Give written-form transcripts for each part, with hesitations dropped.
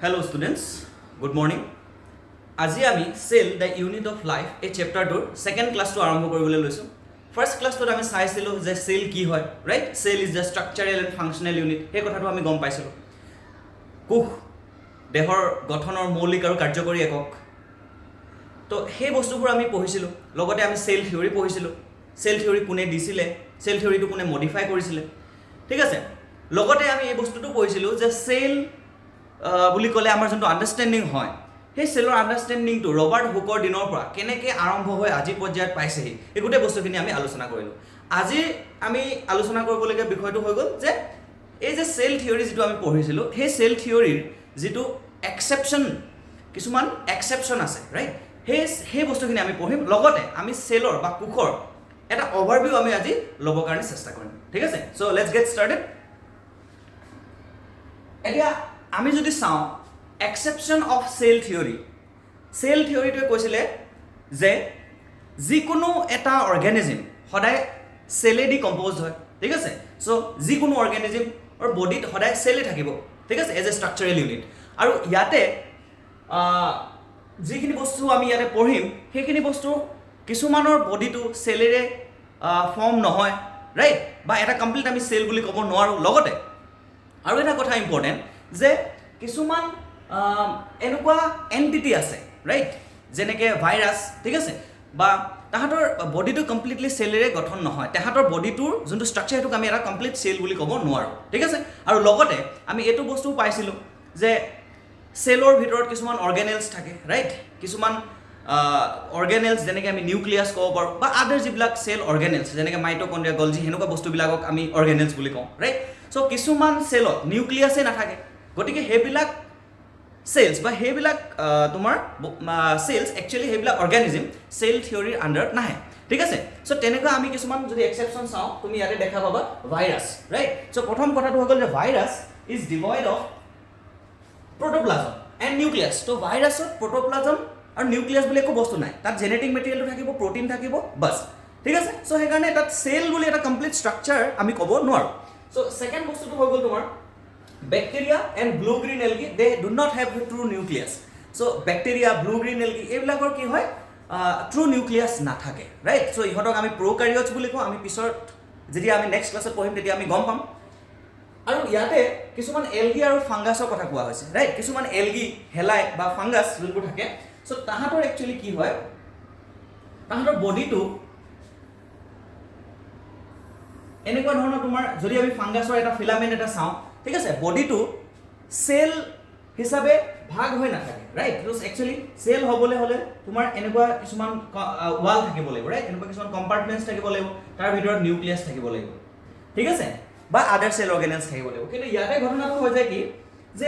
Hello students, good morning. আজি আমি cell the unit of life এই চেপ্টাৰটোৰ সেকেন্ড ক্লাছটো আৰম্ভ কৰিবলৈ লৈছোঁ। ফাৰ্ষ্ট ক্লাছটোত আমি চাইছিলোঁ যে সেল কি হয়, right? Cell is the structural and functional unit. সেই কথাটো আমি গম পাইছিলোঁ। কোষ দেহৰ গঠনৰ মৌলিক আৰু কাৰ্যকৰী একক। তো সেই বস্তুবোৰ আমি পঢ়িছিলোঁ। লগতে আমি সেল থিয়ৰী পঢ়িছিলোঁ। সেল থিয়ৰী কোনে দিছিলে, সেল থিয়ৰীটো কোনে মডিফাই কৰিছিলে, ঠিক আছে? লগতে আমি এই বস্তুটো পঢ়িছিলোঁ যে সেল বুলি ক'লে আমাৰ যোনটো আণ্ডাৰষ্টেণ্ডিং হয়, সেই সেলৰ আণ্ডাৰষ্টেণ্ডিংটো ৰবাৰ্ট হুকৰ দিনৰ পৰা কেনেকৈ আৰম্ভ হৈ আজি পৰ্যায়ত পাইছেহি, এই গোটেই বস্তুখিনি আমি আলোচনা কৰিলোঁ। আজি আমি আলোচনা কৰিবলগীয়া বিষয়টো হৈ গ'ল যে এই যে সেল থিয়ৰী যিটো আমি পঢ়িছিলোঁ, সেই সেল থিয়ৰীৰ যিটো এক্সেপশ্যন, কিছুমান এক্সেপশ্যন আছে, ৰাইট? সেই বস্তুখিনি আমি পঢ়িম। লগতে আমি সেলৰ বা কোষৰ এটা অভাৰভিউ আমি আজি ল'বৰ কাৰণে চেষ্টা কৰিম, ঠিক আছে? So' let's get started. এতিয়া আমি যদি চাওঁ exception of cell theory, cell থিয়ৰীটোৱে কৈছিলে যে যিকোনো এটা অৰ্গেনিজিম সদায় সেলেদি কম্প'জ হয়, ঠিক আছে? চ' যিকোনো অৰ্গেনিজিমৰ বডিত সদায় সেলে থাকিব, ঠিক আছে, এজ এ ষ্ট্ৰাকচাৰেল ইউনিট। আৰু ইয়াতে যিখিনি বস্তু আমি ইয়াতে পঢ়িম, সেইখিনি বস্তু কিছুমানৰ বডিটো সেলেৰে ফৰ্ম নহয়, ৰাইট? বা এটা কমপ্লিট আমি সেল বুলি ক'ব নোৱাৰোঁ। লগতে আৰু এটা কথা ইম্পৰ্টেণ্ট যে কিছুমান এনেকুৱা এণ্টিটি আছে, ৰাইট? যেনেকৈ ভাইৰাছ, ঠিক আছে, বা তাহাঁতৰ বডিটো কমপ্লিটলি সেলেৰে গঠন নহয়। তাহাঁতৰ বডিটোৰ যোনটো ষ্ট্ৰাকচাৰ সেইটোক আমি এটা কমপ্লিট সেল বুলি ক'ব নোৱাৰোঁ, ঠিক আছে? আৰু লগতে আমি এইটো বস্তুও পাইছিলোঁ যে সেলৰ ভিতৰত কিছুমান অৰ্গেনেলছ থাকে, ৰাইট? কিছুমান অৰ্গেনেলছ যেনেকৈ আমি নিউক্লিয়াছ ক'ব পাৰোঁ, বা আদাৰ যিবিলাক সেল অৰ্গেনেলছ যেনেকৈ মাইটকণ্ড্ৰিয়া, গলজি, সেনেকুৱা বস্তুবিলাকক আমি অৰ্গেনেলছ বুলি কওঁ, ৰাইট? চ' কিছুমান সেলত নিউক্লিয়াছে নাথাকে। গতিকে সেইবিলাক সেলছ বা সেইবিলাক তোমাৰ সেলছ একচুৱেলি সেইবিলাক অৰ্গেনিজিম সেল থিয়ৰীৰ আণ্ডাৰত নাহে, ঠিক আছে? চ' তেনেকুৱা আমি কিছুমান যদি এক্সেপশ্যন চাওঁ, তুমি ইয়াতে দেখা পাবা ভাইৰাছ, ৰাইট? চ' প্ৰথম কথাটো হৈ গ'ল যে virus is devoid of protoplasm and nucleus. ত' ভাইৰাছত প্ৰ'ট'প্লাজম আৰু নিউক্লিয়াছ বুলি একো বস্তু নাই। তাত জেনেটিক মেটেৰিয়েলটো থাকিব, প্ৰ'টিন থাকিব, বাছ, ঠিক আছে? চ' সেইকাৰণে তাত সেল বুলি এটা কমপ্লিট ষ্ট্ৰাকচাৰ আমি ক'ব নোৱাৰোঁ। চ' ছেকেণ্ড বস্তুটো হৈ গ'ল তোমাৰ bacteria and blue green algae, they do not have true nucleus. So' bacteria, blue green algae এইবিলাকৰ কি হয়, ট্ৰু নিউক্লিয়াছ নাথাকে, ৰাইট? চ' ইহঁতক আমি প্ৰ'কাৰিঅটছ বুলি কওঁ। আমি পিছত যেতিয়া আমি নেক্সট ক্লাছত পঢ়িম তেতিয়া আমি গম পাম। আৰু ইয়াতে কিছুমান এলগি আৰু ফাংগাছৰ কথা কোৱা হৈছে, ৰাইট? কিছুমান এলগি, হেলাই বা ফাংগাছ যোনবোৰ থাকে, চ' তাহাঁতৰ একচুৱেলি কি হয়, তাহাঁতৰ বডিটো এনেকুৱা ধৰণৰ, তোমাৰ যদি আমি ফাংগাছৰ এটা ফিলামেণ্ট এটা চাওঁ, ঠিক আছে, বডিটো সেল হিচাপে ভাগ হৈ নাথাকে, ৰাইট? একচুৱেলি সেল হ'বলৈ হ'লে তোমাৰ এনেকুৱা কিছুমান ৱাল থাকিব লাগিব, ৰাইট? এনেকুৱা কিছুমান কম্পাৰ্টমেণ্টছ থাকিব লাগিব, তাৰ ভিতৰত নিউক্লিয়াছ থাকিব লাগিব, ঠিক আছে, বা আদাৰ সেল অৰ্গেনেলছ থাকিব লাগিব। কিন্তু ইয়াতে ঘটনাটো হৈ যায় কি যে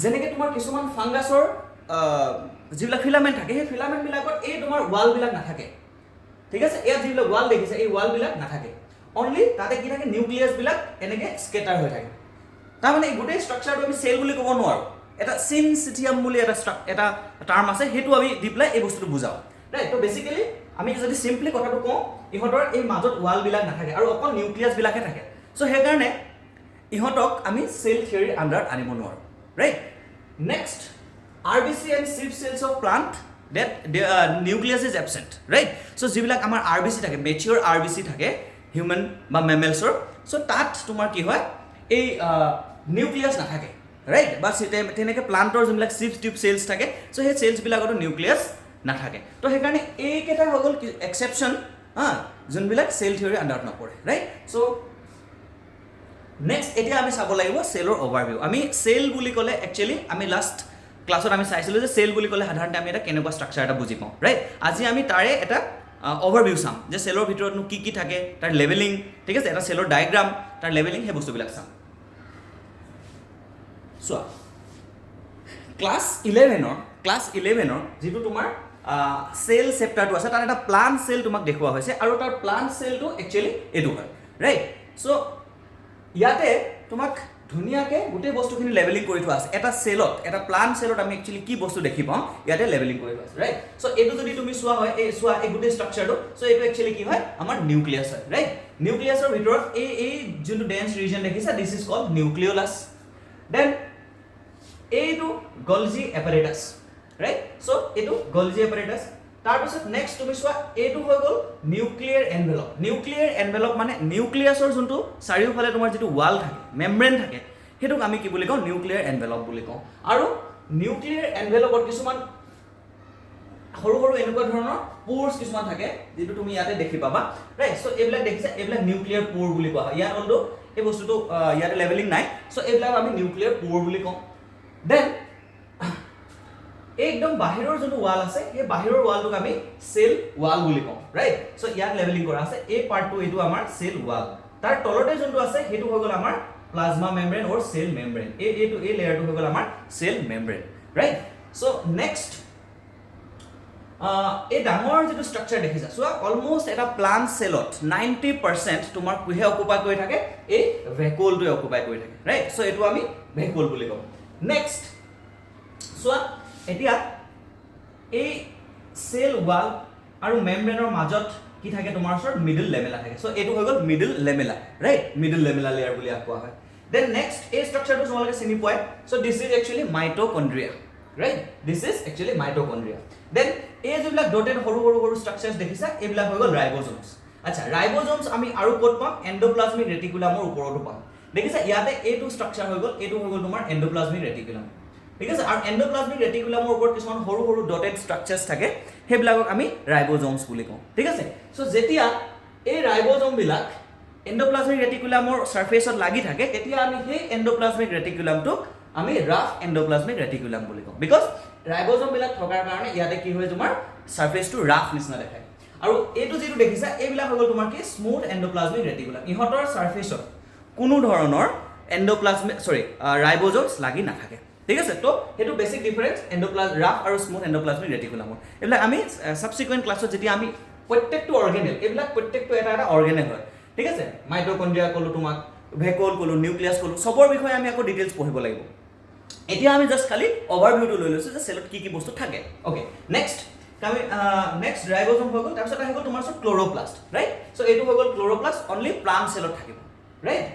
যেনেকৈ তোমাৰ কিছুমান ফাংগাছৰ যিবিলাক ফিলামেণ্ট থাকে, সেই ফিলামেণ্টবিলাকত এই তোমাৰ ৱালবিলাক নাথাকে, ঠিক আছে? ইয়াত যিবিলাক ৱাল দেখিছে, এই ৱালবিলাক নাথাকে। অনলি তাতে কি থাকে, নিউক্লিয়াছবিলাক এনেকৈ স্কেটাৰ হৈ থাকে। তাৰমানে এই গোটেই ষ্ট্ৰাকচাৰটো আমি সেল বুলি ক'ব নোৱাৰোঁ। এটা চিনচিটিয়াম বুলি এটা টাৰ্ম আছে, সেইটো আমি দি পেলাই এই বস্তুটো বুজাওঁ, ৰাইট? ত' বেচিকেলি আমি যদি চিম্পলি কথাটো কওঁ, ইহঁতৰ এই মাজত ৱালবিলাক নাথাকে আৰু অকল নিউক্লিয়াছবিলাকহে থাকে। চ' সেইকাৰণে ইহঁতক আমি সেল থিয়ৰীৰ আণ্ডাৰত আনিব নোৱাৰোঁ, right? Next, RBC and sieve cells of plant, that nucleus is absent, right? So' যিবিলাক আমাৰ RBC থাকে, মেচিয়ৰ RBC থাকে হিউমেন বা মেমেলছৰ, চ' তাত তোমাৰ কি হয়, এই নিউক্লিয়াছ নাথাকে, ৰাইট? বা তেনেকৈ প্লাণ্টৰ যোনবিলাক চিভ টিউব চেলছ থাকে, চ' সেই চেলছবিলাকতো নিউক্লিয়াছ নাথাকে। ত' সেইকাৰণে এইকেইটা হৈ গ'ল এক্সেপশ্যন, যোনবিলাক সেল থিয়ৰীৰ আণ্ডাৰত নপৰে, ৰাইট? চ' নেক্সট এতিয়া আমি চাব লাগিব সেলৰ অভাৰভিউ। আমি সেল বুলি ক'লে একচুৱেলি আমি লাষ্ট ক্লাছত আমি চাইছিলোঁ যে সেল বুলি ক'লে সাধাৰণতে আমি এটা কেনেকুৱা ষ্ট্ৰাকচাৰ এটা বুজি পাওঁ, ৰাইট? আজি আমি তাৰে এটা অভাৰভিউ চাম যে সেলৰ ভিতৰতনো কি কি থাকে, তাৰ লেভেলিং, ঠিক আছে, এটা সেলৰ ডায়েগ্ৰাম, তাৰ লেভেলিং, সেই বস্তুবিলাক চাম। চোৱা, ক্লাছ ইলেভেনৰ যিটো তোমাৰ সেল চেপ্টাৰটো আছে, তাত এটা প্লান্ট সেল তোমাক দেখুওৱা হৈছে, আৰু তাৰ প্লান্ট সেলটো একচুৱেলি এইটো হয়, ৰাইট? চ' ইয়াতে তোমাক ধুনীয়াকৈ গোটেই বস্তুখিনি লেভেলিং কৰি থোৱা আছে। এটা সেলত, এটা প্লান্ট সেলত আমি একচুৱেলি কি বস্তু দেখি পাওঁ, ইয়াতে লেভেলিং কৰি থোৱা আছে, ৰাইট? চ' এইটো যদি তুমি চোৱা হয়, এই গোটেই ষ্ট্ৰাকচাৰটো, চ' এইটো একচুৱেলি কি হয়, আমাৰ নিউক্লিয়াছ হয়, ৰাইট? নিউক্লিয়াছৰ ভিতৰত এই যোনটো ডেন্স ৰিজন দেখিছা দিস ইজ কল্ড নিউক্লিওলাছ দেন এইটো গলজি এপাৰেটাছ ৰাইট সো এইটো গলজি এপাৰেটাছ তাৰপিছত নেক্সট তুমি চোৱা এইটো হৈ গ'ল নিউক্লিয়াৰ এনভেলপ মানে নিউক্লিয়াছৰ যোনটো চাৰিওফালে তোমাৰ যিটো ৱাল থাকে মেমব্ৰেন থাকে হেতুক আমি কি বুলি কওঁ নিউক্লিয়াৰ এনভেলপ বুলি কওঁ আৰু নিউক্লিয়াৰ এনভেলপত কিছুমান সৰু সৰু এনেকুৱা ধৰণৰ পোৰ্স কিছুমান থাকে যেটো তুমি ইয়াতে দেখি পাবা ৰাইট সো এইবিলাক দেখিছা এইবিলাক নিউক্লিয়াৰ পোৰ বুলি কোৱা হয় ইয়াত অলটো এই বস্তুটো ইয়াতে লেভেলিং নাই সো এইবিলাক আমি নিউক্লিয়াৰ পোৰ বুলি কওঁ দেন একদম বাহিৰৰ যোনটো ৱাল আছে এই বাহিৰৰ ৱালটোক আমি সেল ৱাল বুলি কওঁ ৰাইট সো ইয়াত লেভেলিং কৰা আছে এই পাৰ্টটো এইটো আমাৰ সেল ৱাল তাৰ তলতে যোনটো আছে হেতু হৈ গ'ল আমাৰ plasma membrane or cell membrane এইটো এই লেয়াৰটো হৈ গ'ল আমাৰ cell membrane right so next এই ডাঙৰ যেটো স্ট্ৰাকচাৰ দেখিছা সো অলমোস্ট এটা প্লান্ট সেলত 90% তোমাৰ কুহে অকুপাই কৰি থাকে এই ভেকুলটো অকুপাই কৰি থাকে ৰাইট সো এটো আমি ভেকুল বুলি কওঁ নেক্সট সো এতিয়া এই সেল ৱাল আৰু মেমব্ৰেনৰ মাজত কি থাকে তোমাৰ ওচৰত মিডল লেমেলা থাকে সো এটো হৈ গ'ল মিডল লেমেলা ৰাইট মিডল লেমেলা লেয়াৰ বুলি কোৱা হয় দেন নেক্সট এই স্ট্ৰাকচাৰটো তোমালোকে চিনি পায় so this is actually mitochondria right this is actually mitochondria then এই যেবিলাক ডটেড সৰু সৰু স্ট্ৰাকচাৰস দেখিছা এইবিলাক হৈ গ'ল ৰাইবোজোমস আচ্ছা ৰাইবোজোমস আমি আৰু ক'ত পাম এন্ডোপ্লাজমিক ৰেটিকুলামৰ ওপৰতো পাম দেখিছা ইয়াতে এইটো স্ট্ৰাকচাৰ হৈ গ'ল এইটো হৈ গ'ল তোমাৰ এন্ডোপ্লাজমিক ৰেটিকুলাম ঠিক আছে আৰু এন্ডোপ্লাজমিক ৰেটিকুলামৰ ওপৰত কিছুমান সৰু সৰু ডটেড স্ট্ৰাকচাৰস থাকে হেবিলাকক আমি ৰাইবোজোমস বুলি কওঁ ঠিক আছে সো যেতিয়া এই ৰাইবোজোম বিলাক এন্ডোপ্লাজমিক ৰেটিকুলামৰ সাৰফেসত লাগি থাকে তেতিয়া আমি সেই এন্ডোপ্লাজমিক ৰেটিকুলামটো আমি ৰাফ এন্ডোপ্লাজমিক ৰেটিকুলাম বুলি কওঁ বিকজ ৰাইবোজোম বিলাক থকাৰ কাৰণে ইয়াতে কি হয় তোমাৰ সাৰফেসটো ৰাফ নিচিনা দেখায় আৰু এইটো যেটো দেখিছা এইবিলাক হৈ গ'ল তোমাৰ কি স্মুথ এন্ডোপ্লাজমিক ৰেটিকুলাম ইহতৰ সাৰফেসত কোনো ধৰণৰ এন্ডোপ্লাজমিক ৰাইবোজোমস লাগি নাথাকে ঠিক আছে তো হেতু বেসিক ডিফাৰেন্স ৰাফ আৰু স্মুথ এন্ডোপ্লাজমিক ৰেটিকুলামৰ এইবিলাক আমি সাবসিকুৱেন্ট ক্লাছত যেতিয়া আমি প্ৰত্যেকটো অৰ্গেনেল এইবিলাক প্ৰত্যেকটো এটা অৰ্গেনেল হয় ঠিক আছে মাইটোকন্ড্ৰিয়া কলো তোমাক ভেকুল কলো নিউক্লিয়াছ কলো সবৰ বিষয়ে আমি আকৌ ডিটেইলছ পঢ়িব লাগিব এতিয়া আমি জাস্ট খালি ওভাৰভিউটো লৈ লৈছো যে সেলত কি বস্তু থাকে ওকে নেক্সট নেক্সট ৰাইবোজোম হৈ গ'ল তাৰপিছত আহি গ'ল তোমাৰ ক্লোৰোপ্লাষ্ট ৰাইট সো এইটো হৈ গ'ল ক্লোৰোপ্লাষ্ট অনলি প্লান্ট সেলত থাকিব ৰাইট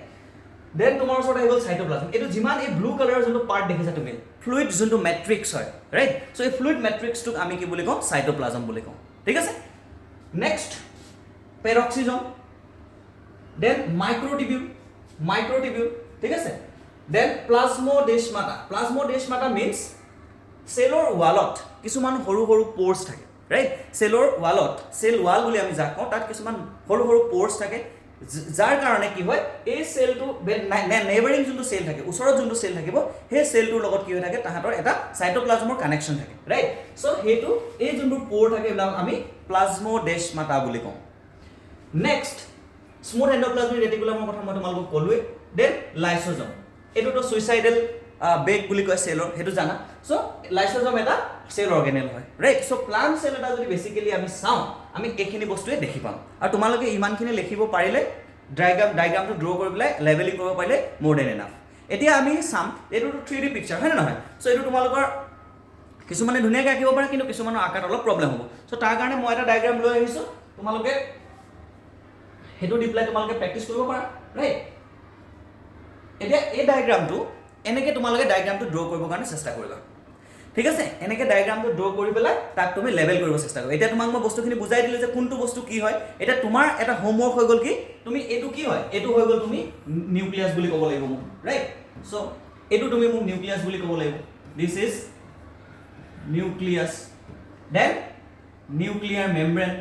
দেন তোমাৰ ওচৰত আহি গ'ল সাইটোপ্লাজম এইটো যিমান এই ব্লু কালাৰৰ যোনটো পাৰ্ট দেখিছা তুমি ফ্লুইড যোনটো মেট্ৰিক্স হয় ৰাইট সো এই ফ্লুইড মেট্ৰিক্সটোক আমি কি বুলি কওঁ সাইটোপ্লাজম বুলি কওঁ ঠিক আছে নেক্সট পেৰক্সিজম দেন মাইক্ৰোটিবিউল ঠিক আছে দেন প্লাজমোডেছমাটা মিন্স সেলৰ ৱালত কিছুমান সৰু সৰু পোৰ্স থাকে ৰাইট সেলৰ ৱালত সেল ৱাল বুলি আমি যাক কওঁ তাত কিছুমান সৰু সৰু পোৰ্স থাকে যাৰ কাৰণে কি হয় এই সেলটো নেইবাৰিং যোনটো সেল থাকে ওচৰত যোনটো সেল থাকিব সেই সেলটোৰ লগত কি হৈ থাকে তাহাতৰ এটা সাইটোপ্লাজমৰ কানেকশন থাকে ৰাইট সো হেতু এই যোনটো পোৰ থাকে এবিলাক আমি প্লাজমোডেছমাটা বুলি কওঁ নেক্সট স্মুথ এন্ডোপ্লাজমিক ৰেটিকুলামৰ কথা মই তোমালোকক ক'লোৱে দেন লাইসোজোম এটোটো সুইসাইডাল বেগ বুলি কয় সেলৰ হেতু জানা সো লাইসোজোম এটা সেল অৰ্গেনেল হয় ৰাইট সো প্লান্ট সেল এটা যদি বেসিক্যালি আমি চাওঁ আমি এইখিনি বস্তুৱে দেখি পাম আৰু তোমালোকে ইমানখিনি লিখিব পাৰিলে ডায়াগ্ৰামটো ড্ৰ কৰি পেলাই লেভেলিং কৰিব পাৰিলে মোৰ দেন এনাফ এতিয়া আমি চাম এইটোটো 3D পিকচাৰ হয় না নহয় সো এইটো তোমালোকৰ কিছুমানে ধুনীয়াকৈ আঁকিব পাৰে কিন্তু কিছুমানৰ আঁকাত অলপ প্ৰবলেম হ'ব সো তাৰ কাৰণে মই এটা ডায়াগ্ৰাম লৈ আহিছো তোমালোকে হেতু দি পেলাই তোমালোকে প্ৰেক্টিছ কৰিব পাৰা ৰাইট এতিয়া এই ডায়াগ্ৰামটো এনেকৈ তোমালোকে ডায়াগ্ৰামটো ড্ৰ কৰিবৰ কাৰণে চেষ্টা কৰিবা ঠিক আছে এনেকৈ ডায়াগ্ৰামটো ড্ৰ কৰি পেলাই তাক তুমি লেভেল কৰিব চেষ্টা কৰিবা এতিয়া তোমাক মই বস্তুখিনি বুজাই দিলো যে কোনটো বস্তু কি হয় এতিয়া তোমাৰ এটা হোমৱৰ্ক হৈ গ'ল কি তুমি এইটো কি হয় এইটো হৈ গ'ল তুমি নিউক্লিয়াছ বুলি ক'ব লাগিব মোক ৰাইট সো এইটো তুমি মোক নিউক্লিয়াছ বুলি ক'ব লাগিব this is nucleus then nuclear membrane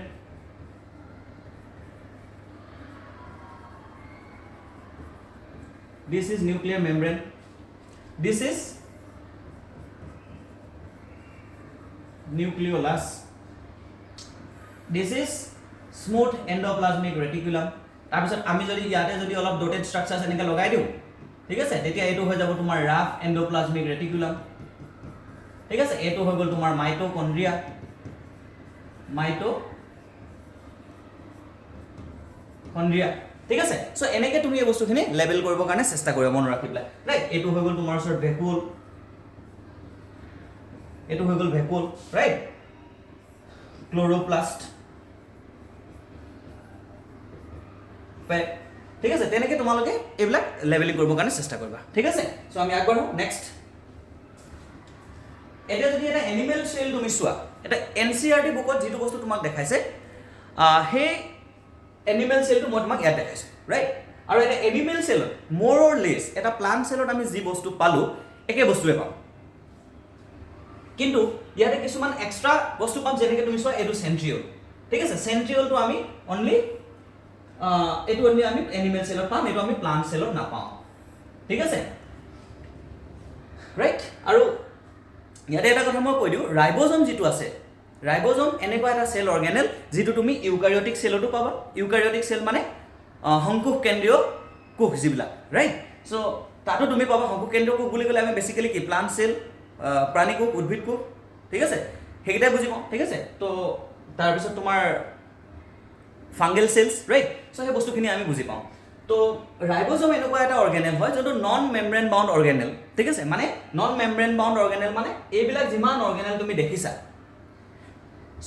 this is nuclear membrane this is nucleolus this is smooth endoplasmic reticulum তাৰপিছত আমি যদি ইয়াতে যদি অলপ ডটেড স্ট্ৰাকচাৰস এনেকা লগাই দিও ঠিক আছে তেতিয়া এটো হৈ যাব তোমাৰ ৰাফ এন্ডোপ্লাজমিক ৰেটিকুলাম ঠিক আছে এটো হৈ গ'ল তোমাৰ মাইটোকন্ড্ৰিয়া ঠিক আছে সো এনেকৈ তুমি এই বস্তুখিনি লেভেল কৰিবৰ কাৰণে চেষ্টা কৰিবা মন ৰাখিবলা ৰাইট এটো হৈ গ'ল তোমাৰ ওচৰত ভেকুল এটো হৈ গ'ল ভেকুল ৰাইট ক্লোৰোপ্লাষ্ট ফেট ঠিক আছে তেনেকৈ তোমালোকে এইবিলাক লেভেলিং কৰিবৰ কাৰণে চেষ্টা কৰিবা ঠিক আছে চ' আমি আগবাঢ়ো নেক্সট এতিয়া যদি এটা এনিমেল চেল তুমি চোৱা এটা NCERT বুকত যিটো বস্তু তোমাক দেখাইছে সেই এনিমেল চেলটো মই তোমাক ইয়াত দেখাইছোঁ ৰাইট আৰু এটা এনিমেল চেলত মোৰ অৰ লেছ এটা প্লান্ট চেলত আমি যি বস্তু পালোঁ একে বস্তুৱে পাম কিন্তু ইয়াতে কিছুমান এক্সট্ৰা বস্তু পাম যেনেকৈ তুমি চোৱা এইটো চেন্ট্ৰিঅল ঠিক আছে চেন্ট্ৰিঅলটো আমি অনলি এইটো অনলি আমি এনিমেল চেলত পাম এইটো আমি প্লান্ট চেলত নাপাওঁ ঠিক আছে ৰাইট আৰু ইয়াতে এটা কথা মই কৈ দিওঁ ৰাইব'জম যিটো আছে ৰাইব'জম এনেকুৱা এটা চেল অৰ্গেনেল যিটো তুমি ইউকাৰিঅটিক চেলতো পাবা ইউকাৰিঅটিক চেল মানে সংকোষ কেন্দ্ৰীয় কোষ যিবিলাক ৰাইট চ' তাতো তুমি পাবা সংকোষ কেন্দ্ৰীয় কোষ বুলি ক'লে আমি বেছিকেলি কি প্লান্ট চেল প্ৰাণী কোষ উদ্ভিদ কোষ ঠিক আছে সেইকেইটাই বুজি পাওঁ ঠিক আছে তো তাৰপিছত তোমাৰ ফাংগেল চেলছ ৰাইট চ' সেই বস্তুখিনি আমি বুজি পাওঁ তো ৰাইব'জম এনেকুৱা এটা অৰ্গেনেল হয় যোনটো নন মেমব্ৰেন বাউণ্ড অৰ্গেনেল ঠিক আছে মানে নন মেমব্ৰেন বাউণ্ড অৰ্গেনেল মানে এইবিলাক যিমান অৰ্গেনেল তুমি দেখিছা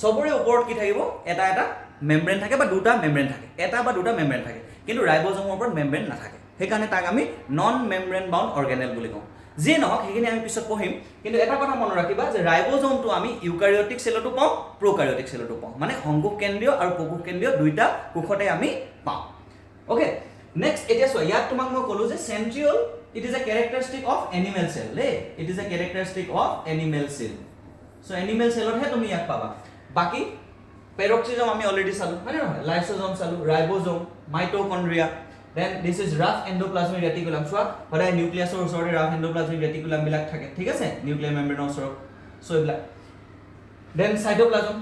চবৰে ওপৰত কি থাকিব এটা এটা মেমব্ৰেন থাকে বা দুটা মেমব্ৰেন থাকে এটা বা দুটা মেমব্ৰেন থাকে কিন্তু ৰাইব'জমৰ ওপৰত মেমব্ৰেন নাথাকে সেইকাৰণে তাক আমি নন মেমব্ৰেন বাউণ্ড অৰ্গেনেল বুলি কওঁ যিয়ে নহওক সেইখিনি আমি পিছত পঢ়িম কিন্তু এটা কথা মনত ৰাখিবা যে ৰাইব'জমটো আমি ইউকাৰিঅটিক চেলতো পাওঁ প্ৰ'কাৰিঅটিক চেলতো পাওঁ মানে সংকোষ কেন্দ্ৰীয় আৰু প্ৰকোষ কেন্দ্ৰীয় দুইটা কোষতে আমি পাওঁ অ'কে নেক্সট এতিয়া চোৱা ইয়াত তোমাক মই ক'লোঁ যে centriole it is a characteristic of animal cell they it is a characteristic of animal cell so' animal চেলতহে তুমি ইয়াক পাবা বাকী পেৰক্সিজম আমি অলৰেডি চালোঁ হয় নে নহয় লাইচোজম চালোঁ ribosome mitochondria then this is rough endoplasmic reticulum চোৱা সদায় নিউক্লিয়াছৰ ওচৰতে ৰাফ এণ্ডোপ্লাজমিক ৰেটিকুলামবিলাক থাকে ঠিক আছে নিউক্লিয়াৰ মেমব্ৰেনৰ ওচৰত চ' এইবিলাক দেন চাইটোপ্লাজম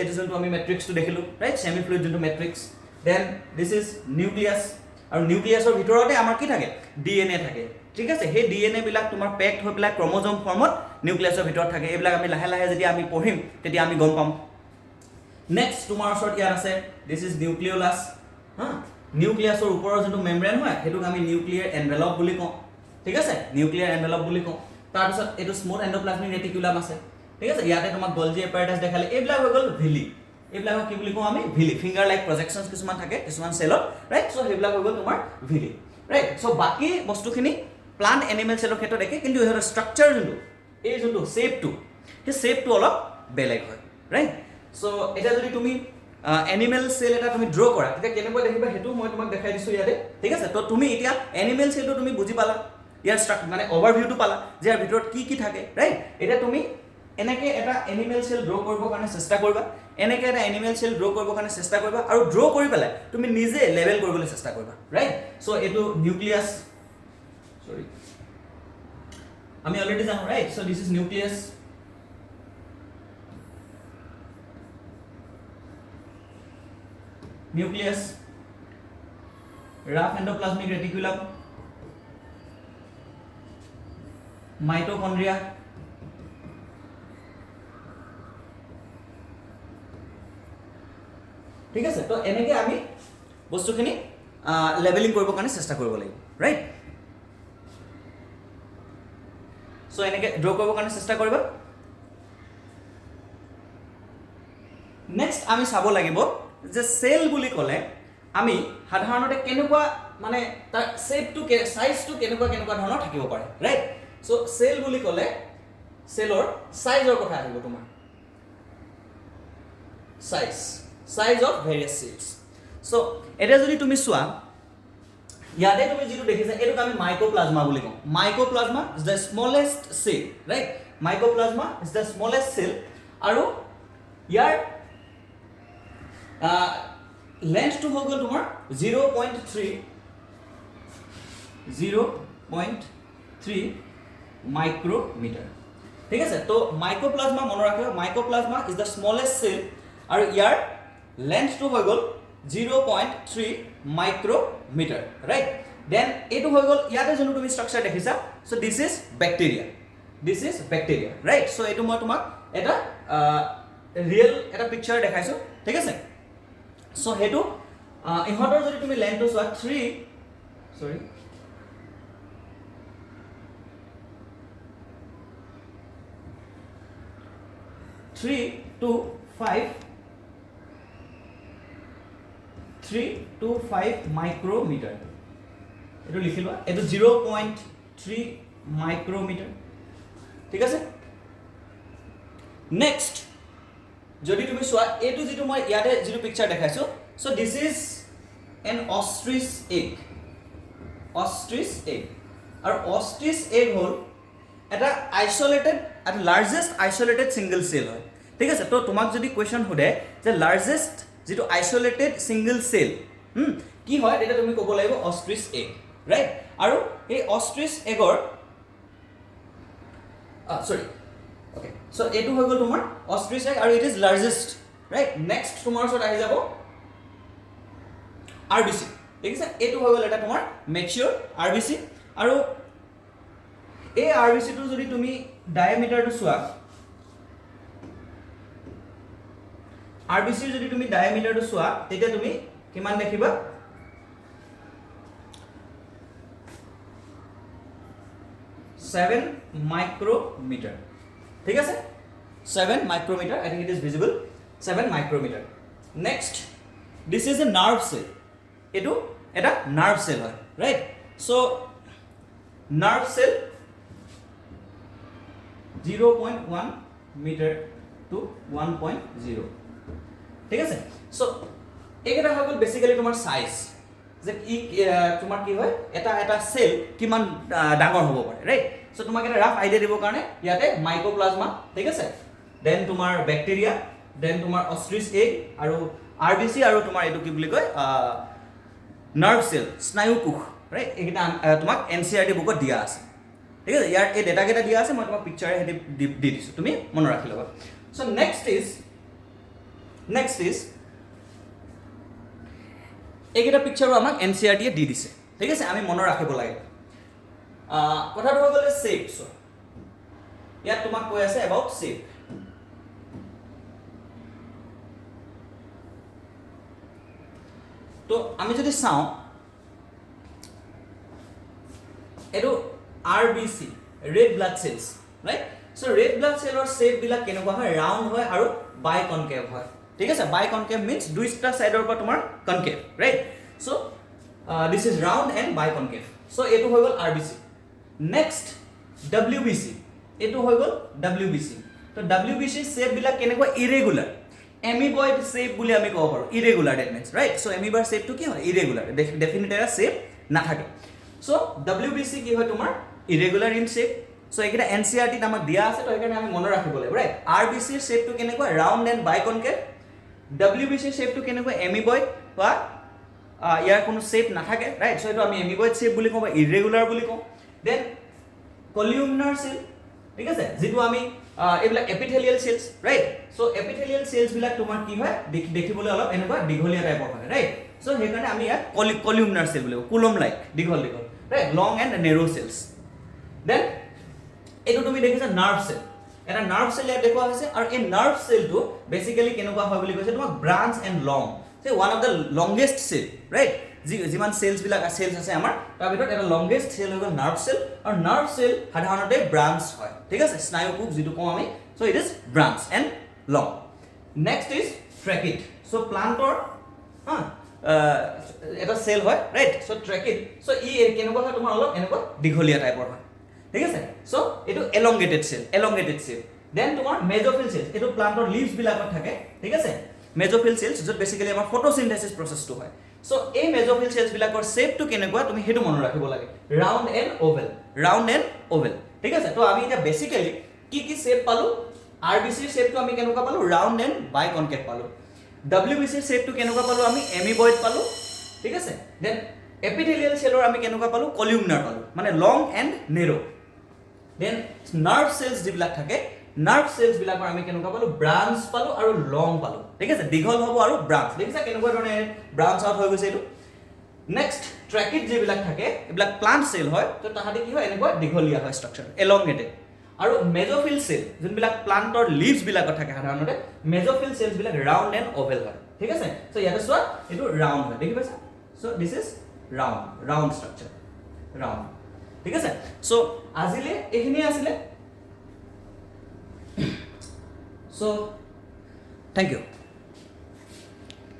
এইটো যোনটো আমি মেট্ৰিক্সটো দেখিলোঁ ৰাইট ছেমি ফ্লুইড যোনটো matrix then this is nucleus আৰু নিউক্লিয়াছৰ ভিতৰতে আমাৰ কি থাকে DNA থাকে ঠিক আছে সেই DNA বিলাক তোমাৰ পেক্ট হৈ পেলাই ক্ৰম'জম ফৰ্মত নিউক্লিয়াছৰ ভিতৰত থাকে এইবিলাক আমি লাহে লাহে যেতিয়া আমি পঢ়িম তেতিয়া আমি গম পাম নেক্সট তোমাৰ ওচৰত ইয়াত আছে দিছ ইজ নিউক্লিঅ'লাছ হা নিউক্লিয়াছৰ ওপৰৰ যোনটো মেমব্ৰেন হয় সেইটোক আমি নিউক্লিয়াৰ এনভেলপ বুলি কওঁ ঠিক আছে নিউক্লিয়াৰ এনভেলপ বুলি কওঁ তাৰপিছত এইটো স্মুথ এণ্ডোপ্লাজমিক ৰেটিকুলাম আছে ঠিক আছে ইয়াতে তোমাক গলজি এপাৰেটাছ দেখালে এইবিলাক হৈ গ'ল ভিলি এইবিলাকক কি বুলি কওঁ আমি ভিলি ফিংগাৰ লাইক প্ৰজেকশ্যনছ কিছুমান থাকে কিছুমান চেলত ৰাইট চ' সেইবিলাক হৈ গ'ল তোমাৰ ভিলি ৰাইট চ' বাকী বস্তুখিনি প্লান্ট এনিমেল চেলৰ ক্ষেত্ৰত একে কিন্তু ইহঁতৰ ষ্ট্ৰাকচাৰ যোনটো এই যোনটো শ্বেপটো সেই শ্বেপটো অলপ বেলেগ হয় ৰাইট চ' এতিয়া যদি তুমি এনিমেল চেল এটা তুমি ড্ৰ কৰা তেতিয়া কেনেকৈ দেখিবা সেইটো মই তোমাক দেখাই দিছোঁ ইয়াতে ঠিক আছে তো তুমি এতিয়া এনিমেল চেলটো তুমি বুজি পালা ইয়াৰ ষ্ট্ৰাকচাৰ মানে অভাৰভিউটো পালা যে ইয়াৰ ভিতৰত কি কি থাকে ৰাইট এতিয়া তুমি এনেকৈ এটা এনিমেল চেল ড্ৰ কৰিবৰ কাৰণে চেষ্টা কৰিবা এনেকৈ এটা এনিমেল চেল ড্ৰ কৰিবৰ কাৰণে চেষ্টা কৰিবা আৰু ড্ৰ কৰি পেলাই তুমি নিজে লেভেল কৰিবলৈ চেষ্টা কৰিবা ৰাইট চ' এইটো নিউক্লিয়াছ সৰি আমি অলৰেডি জানো right so' this is nucleus nucleus rough endoplasmic reticulum mitochondria ঠিক আছে তো এনেকৈ আমি বস্তুখিনি লেভেলিং কৰিবৰ কাৰণে চেষ্টা কৰিব লাগিব ৰাইট চ' এনেকৈ ড্ৰ কৰিবৰ কাৰণে চেষ্টা কৰিবা নেক্সট আমি চাব লাগিব যে চেল বুলি ক'লে আমি সাধাৰণতে কেনেকুৱা মানে তাৰ শ্বেপটো চাইজটো কেনেকুৱা কেনেকুৱা ধৰণৰ থাকিব পাৰে ৰাইট চ' চেল বুলি ক'লে চেলৰ চাইজৰ কথা আহিব তোমাৰ চাইজ অফ ভেৰিয়াছ চেলছ চ' এতিয়া যদি তুমি চোৱা ইয়াতে তুমি যিটো দেখিছা এইটোক আমি মাইকোপ্লাজমা বুলি কওঁ mycoplasma is the smallest cell right mycoplasma is the smallest cell আৰু ইয়াৰ লেন্থটো হৈ গ'ল তোমাৰ 0.3 মাইক্ৰমিটাৰ ঠিক আছে তো মাইকোপ্লাজমা মনত ৰাখিবা mycoplasma is the smallest cell আৰু ইয়াৰ লেন্থটো হৈ গ'ল 0.3 মাইক্ৰমিটাৰ ৰাইট দেন এইটো হৈ গ'ল ইয়াতে যোনটো তুমি ষ্ট্ৰাকচাৰ দেখিছা so' this is bacteria right so' এইটো মই তোমাক এটা ৰিয়েল এটা পিকচাৰ দেখাইছোঁ ঠিক আছে চ' সেইটো ইহঁতৰ যদি তুমি লেন্থটো চোৱা 3 to 5 0.25 মাইক্ৰমিটাৰ এটো লিখিবা এটো 0.3 মাইক্ৰমিটাৰ ঠিক আছে নেক্সট যদি তুমি সোয়া এটো যেটো মই ইয়াতে যেটো পিকচাৰ দেখাইছো so this is an ostrich egg আৰু অস্ট্ৰিচ এগ হল এটা আইসোলেটেড আৰু লাৰ্জেষ্ট আইসোলেটেড সিঙ্গল সেল হয় ঠিক আছে তো তোমাক যদি কোৱেশ্চন হোদে যে লাৰ্জেষ্ট যেটো আইসোলেটেড সিঙ্গল সেল কি হয় এটা তুমি ক'ব লাগিব অস্ট্রিচ এগ ৰাইট আৰু এই অস্ট্ৰিচ এগৰ সৰি ওকে সো এটো হৈ গল তোমাৰ অস্ট্ৰিচ এগ আৰু it is largest right next তোমাৰ ওচৰত আহি যাব আৰবিসি ঠিক আছে এটো হৈ গল এটা তোমাৰ ম্যাচিউৰ আৰবিসি আৰু এই আৰবিসি টো যদি তুমি ডায়ামিটাৰটো চোৱা আৰবিসি যদি তুমি ডায়ামিটাৰটো চোৱা তেতিয়া তুমি কিমান দেখিবা 7 micrometer ঠিক আছে 7 micrometer I think it is visible 7 micrometer next this is a nerve cell etu eta nerve cell hoy right so nerve cell 0.1 meter to 1.0 ঠিক আছে so eketa hoy gol basically tomar size যে ই তোমাৰ কি হয় এটা cell কিমান ডাঙৰ হ'ব পাৰে ৰাইট সো তোমাক এটা ৰাফ আইডিয়া দিব কাৰণে ইয়াতে মাইক্ৰোপ্লাজমা ঠিক আছে দেন তোমাৰ ব্যাকটেৰিয়া দেন তোমাৰ অস্ট্ৰিচ এগ আৰু আৰবিসি আৰু তোমাৰ এটো কি বুলি কয় নাৰ্ভ সেল স্নায়ু কোষ ৰাইট এইটা তোমাক এনসিআৰটি বুকত দিয়া আছে ঠিক আছে ইয়াৰ এই ডেটা কেটা দিয়া আছে মই তোমাক পিকচাৰে হেদি দি দিছো তুমি মনত ৰাখি লবা সো নেক্সট ইজ এইকেইটা পিকচাৰো আমাক এনসিআৰটি দি দিছে ঠিক আছে আমি মনত ৰাখিব লাগে কথাটো হৈ গ'লে শেপছ ইয়াত তোমাক কৈ আছে এবাউট শেপ তো আমি যদি চাওঁ এটো RBC red blood cells right so red blood সেলৰ শেপ বিলাক কেনেকুৱা হয় ৰাউন্ড হয় আৰু বাইকনকেভ হয় ঠিক আছে বাইকনকেভ মিন্স দুইটা সাইডৰ পৰা তোমাৰ concave right so this is round and biconcave so এটো হৈ গল আৰবিসি নেক্সট ডব্লিউবিসি এটো হৈ গল ডব্লিউবিসি তো ডব্লিউবিসি শেপ বিলাক কেনেকুৱা ইৰেগুলাৰ এমিবয়েড শেপ বুলি আমি কব পাৰো irregular that means right so এমিবাৰ শেপ টু কি হয় ইৰেগুলাৰ ডেফিনিট এটা শেপ নাথাকে সো ডব্লিউবিসি কি হয় তোমাৰ ইৰেগুলাৰ ইন শেপ সো এইটা এনসিআৰটি আমাক দিয়া আছে তো এইকাৰণে আমি মনত ৰাখিব লাগিব ৰাইট আৰবিসি শেপ টু কেনেকুৱা round and biconcave WBC shape to কেনেকুৱা এমিবয়েড বা ইয়াৰ কোনো শেপ নাথাকে ৰাইট সো এটো আমি এমিবয়েড শেপ বুলি কম ইৰেগুলাৰ বুলি কম দেন কলিউমনাৰ সেল ঠিক আছে যেটো আমি এবিলা epithelial cells right so epithelial cells বিলাক তোমাৰ কি হয় দেখিবলৈ অলপ এনেকুৱা দীঘলীয়া টাইপৰ হয় ৰাইট সো হেকাৰণে আমি ইয়াত কলিউমনাৰ সেল বুলি কুলম লাইক দীঘল right long and narrow cells then এটো তুমি দেখিছা নাৰ্ভ সেল এটা নাৰ্ভ সেল ইয়াত দেখুৱা হৈছে আৰু এই নাৰ্ভ সেলটো বেসিক্যালি কেনেকুৱা হয় বুলি কৈছে তোমাক branch and long say one of the longest cell right যিমান সেলস বিলাক সেলস আছে আমাৰ তাৰ ভিতৰত এটা লংগেষ্ট সেল হৈ গল নাৰ্ভ সেল আৰু নাৰ্ভ সেল সাধাৰণতে ব্ৰাঞ্চ হয় ঠিক আছে স্নায়ু কোষ যেটো কম আমি so it is branch and long next is tracheid so প্লান্টৰ এটা সেল হয় ৰাইট সো ট্ৰেকিড সো ই কেনেকুৱা হয় তোমাৰ অলপ এনেকুৱা দীঘলীয়া টাইপৰ হয় ঠিক আছে সো এটো এলংগেটেড সেল দেন তোমাৰ মেজোফিল সেলস এটো প্লান্টৰ লিভস বিলাকত থাকে ঠিক আছে মেজোফিল সেলস যত বেসিক্যালি আমাৰ ফটোসিনথেসিস প্ৰসেসটো হয় সো এই মেজোফিল সেলস বিলাকৰ শেপটো কেনেকুৱা তুমি হেতু মনত ৰাখিব লাগে ৰাউন্ড এন্ড ওভেল ঠিক আছে তো আমি এটা বেসিক্যালি কি শেপ পালো আৰবিসি শেপটো আমি কেনেকুৱা পালো ৰাউন্ড এন্ড বাইকনকেভ পালো ডব্লিউবিসি শেপটো কেনেকুৱা পালো আমি এমিবয়েড পালো ঠিক আছে দেন এপিথেলিয়াল সেলৰ আমি কেনেকুৱা পালো কলিউমনাৰ পালো মানে long and narrow then nerve cells যিবিলাক থাকে নাৰ্ভ সেলস বিলাকৰ আমি কেনেকুৱা পালো ব্ৰাঞ্চ পালো আৰু লং পালো ঠিক আছে দীঘল হ'ব আৰু ব্ৰাঞ্চ দেখিছা কেনেকুৱা ধৰণে ব্ৰাঞ্চ আউট হৈ গৈছে এটো নেক্সট ট্ৰেকিড যিবিলাক থাকে এইবিলাক প্লান্ট সেল হয় তো তাহাতে কি হয় এনেকুৱা দীঘলীয়া হয় স্ট্ৰাকচাৰ এলংগেটেড আৰু মেজোফিল সেল যোনবিলাক প্লান্টৰ লিভস বিলাকত থাকে সাধাৰণতে মেজোফিল সেলস বিলাক ৰাউন্ড এন্ড ওভেল হয় ঠিক আছে সো ইয়াতে চোৱা এটো ৰাউন্ড হয় দেখি পাইছা so this is round structure round ঠিক আছে সো আজিলে এখিনি আছিলে সো থ্যাংক ইউ